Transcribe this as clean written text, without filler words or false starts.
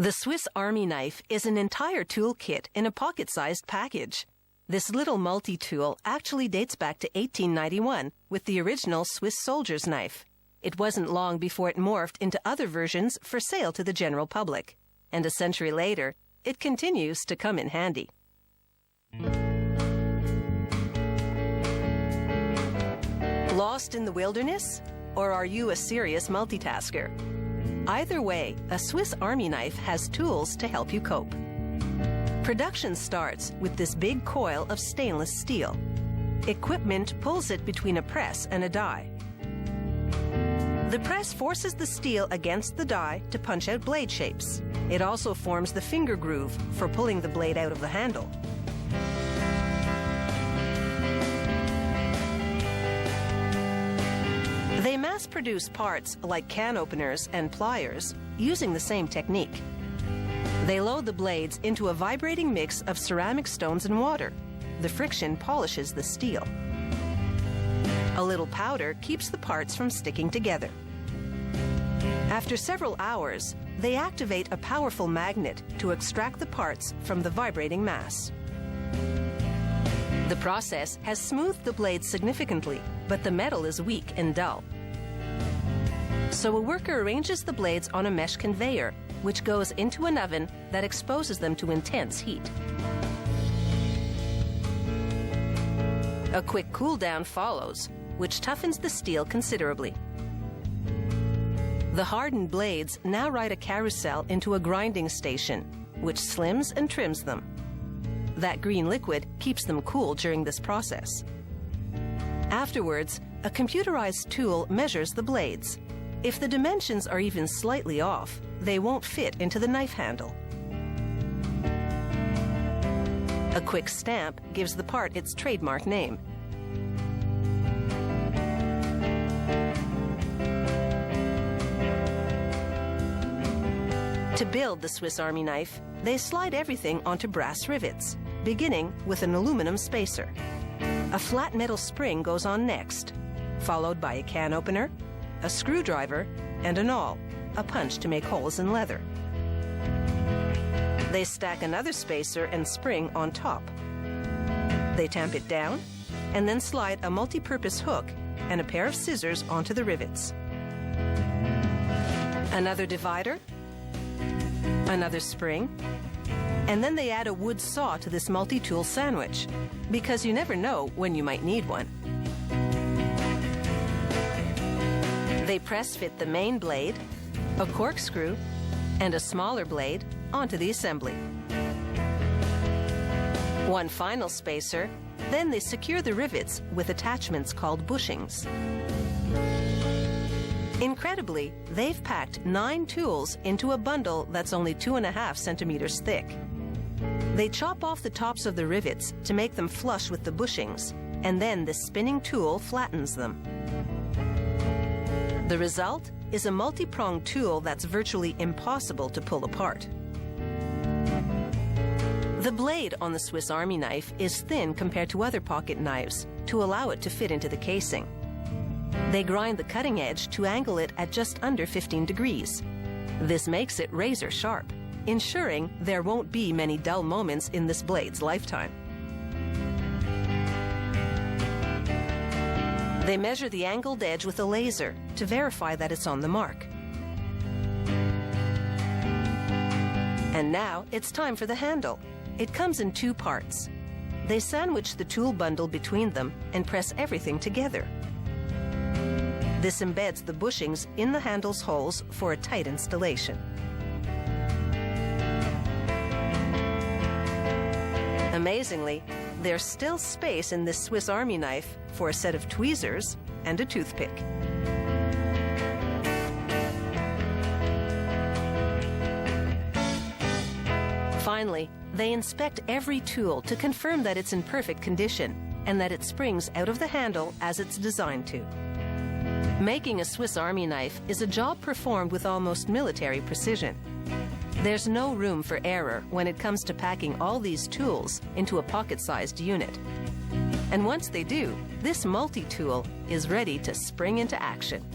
The Swiss Army knife is an entire toolkit in a pocket-sized package. This little multi-tool actually dates back to 1891 with the original Swiss soldier's knife. It wasn't long before it morphed into other versions for sale to the general public. And a century later, it continues to come in handy. Lost in the wilderness? Or are you a serious multitasker? Either way, a Swiss Army knife has tools to help you cope. Production starts with this big coil of stainless steel. Equipment pulls it between a press and a die. The press forces the steel against the die to punch out blade shapes. It also forms the finger groove for pulling the blade out of the handle. They mass-produce parts like can openers and pliers using the same technique. They load the blades into a vibrating mix of ceramic stones and water. The friction polishes the steel. A little powder keeps the parts from sticking together. After several hours, they activate a powerful magnet to extract the parts from the vibrating mass. The process has smoothed the blade significantly, but the metal is weak and dull. So a worker arranges the blades on a mesh conveyor, which goes into an oven that exposes them to intense heat. A quick cool down follows, which toughens the steel considerably. The hardened blades now ride a carousel into a grinding station, which slims and trims them. That green liquid keeps them cool during this process. Afterwards, a computerized tool measures the blades. If the dimensions are even slightly off, they won't fit into the knife handle. A quick stamp gives the part its trademark name. To build the Swiss Army knife, they slide everything onto brass rivets, beginning with an aluminum spacer. A flat metal spring goes on next, followed by a can opener, a screwdriver, and an awl, a punch to make holes in leather. They stack another spacer and spring on top. They tamp it down, and then slide a multi-purpose hook and a pair of scissors onto the rivets. Another divider, another spring, and then they add a wood saw to this multi-tool sandwich, because you never know when you might need one. They press fit the main blade, a corkscrew, and a smaller blade onto the assembly. One final spacer, then they secure the rivets with attachments called bushings. Incredibly, they've packed 9 tools into a bundle that's only 2.5 centimeters thick. They chop off the tops of the rivets to make them flush with the bushings, and then the spinning tool flattens them. The result is a multi-pronged tool that's virtually impossible to pull apart. The blade on the Swiss Army knife is thin compared to other pocket knives to allow it to fit into the casing. They grind the cutting edge to angle it at just under 15 degrees. This makes it razor sharp, ensuring there won't be many dull moments in this blade's lifetime. They measure the angled edge with a laser to verify that it's on the mark. And now it's time for the handle. It comes in 2 parts. They sandwich the tool bundle between them and press everything together. This embeds the bushings in the handle's holes for a tight installation. Amazingly, there's still space in this Swiss Army knife for a set of tweezers and a toothpick. Finally, they inspect every tool to confirm that it's in perfect condition and that it springs out of the handle as it's designed to. Making a Swiss Army knife is a job performed with almost military precision. There's no room for error when it comes to packing all these tools into a pocket-sized unit. And once they do, this multi-tool is ready to spring into action.